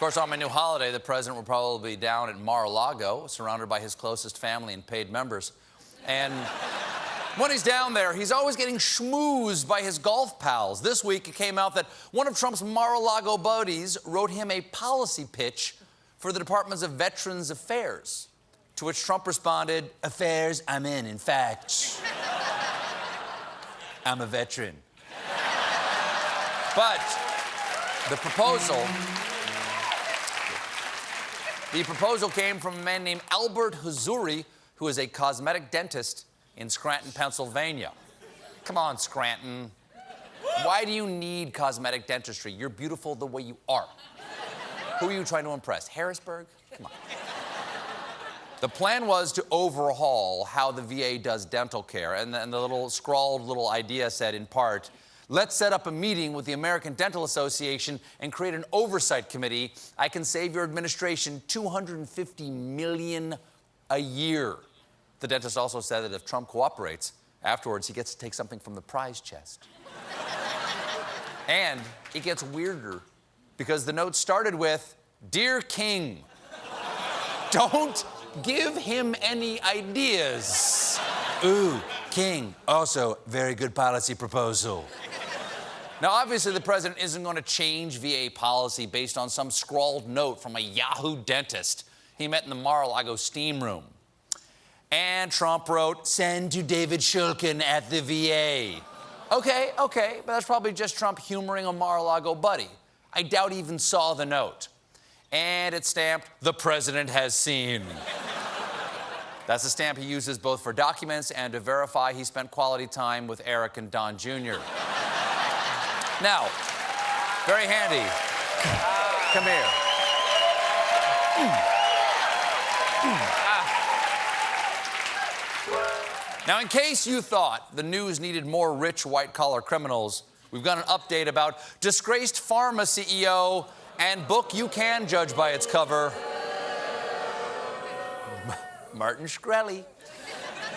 course, on my new holiday, the president will probably be down at Mar-a-Lago, surrounded by his closest family and paid members. And when he's down there, he's always getting schmoozed by his golf pals. This week, it came out that one of Trump's Mar-a-Lago buddies wrote him a policy pitch for the Department of Veterans Affairs, to which Trump responded, "Affairs, I'm in fact, I'm a veteran." But the proposal came from a man named Albert Hazuri, who is a cosmetic dentist in Scranton, Pennsylvania. Come on, Scranton. Why do you need cosmetic dentistry? You're beautiful the way you are. Who are you trying to impress? Harrisburg? Come on. The plan was to overhaul how the VA does dental care, and the little scrawled little idea said, in part, "Let's set up a meeting with the American Dental Association and create an oversight committee. I can save your administration $250 million a year." The dentist also said that if Trump cooperates, afterwards he gets to take something from the prize chest. And it gets weirder, because the note started with, "Dear King, don't give him any ideas." Ooh, King, also very good policy proposal. Now, obviously, the president isn't going to change VA policy based on some scrawled note from a Yahoo dentist he met in the Mar-a-Lago steam room. And Trump wrote, "Send to David Shulkin at the VA." Okay, but that's probably just Trump humoring a Mar-a-Lago buddy. I doubt he even saw the note. And it's stamped, "The president has seen." That's a stamp he uses both for documents and to verify he spent quality time with Eric and Don Jr. Now, very handy. Come here. Now, in case you thought the news needed more rich white-collar criminals, we've got an update about disgraced pharma CEO and book you can judge by its cover, Martin Shkreli.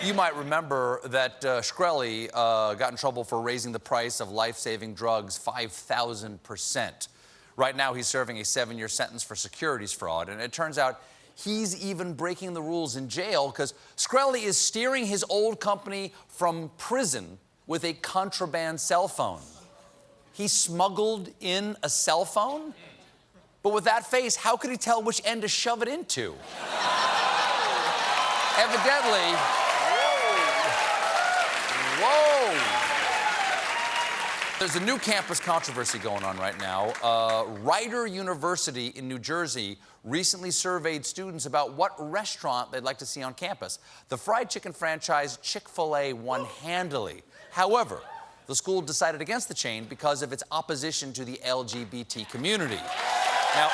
You might remember that Shkreli got in trouble for raising the price of life-saving drugs 5,000%. Right now, he's serving a 7-year sentence for securities fraud, and it turns out he's even breaking the rules in jail because Shkreli is steering his old company from prison with a contraband cell phone. He smuggled in a cell phone? But with that face, how could he tell which end to shove it into? Evidently... Whoa! There's a new campus controversy going on right now. Rider University in New Jersey recently surveyed students about what restaurant they'd like to see on campus. The fried chicken franchise Chick-fil-A won handily. However, the school decided against the chain because of its opposition to the LGBT community. Now,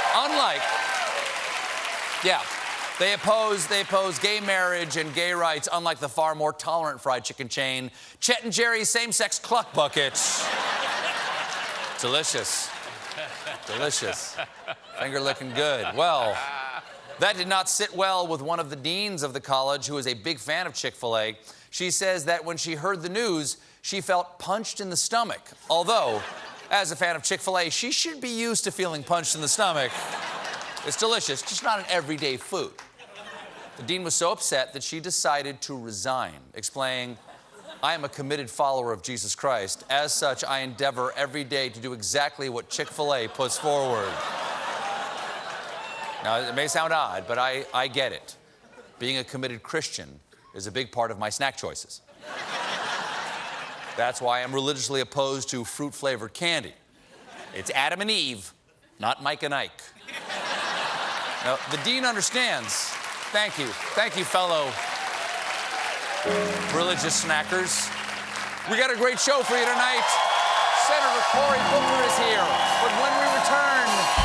they oppose gay marriage and gay rights, unlike the far more tolerant fried chicken chain, Chet and Jerry's same-sex cluck buckets. Delicious. Delicious. Finger looking good. Well, that did not sit well with one of the deans of the college, who is a big fan of Chick-fil-A. She says that when she heard the news, she felt punched in the stomach. Although, as a fan of Chick-fil-A, she should be used to feeling punched in the stomach. It's delicious, just not an everyday food. The dean was so upset that she decided to resign, explaining, "I am a committed follower of Jesus Christ. As such, I endeavor every day to do exactly what Chick-fil-A puts forward." Now, it may sound odd, but I get it. Being a committed Christian is a big part of my snack choices. That's why I'm religiously opposed to fruit-flavored candy. It's Adam and Eve, not Mike and Ike. Now, the dean understands. Thank you. Thank you, fellow religious snackers. We got a great show for you tonight. Senator Cory Booker is here. But when we return...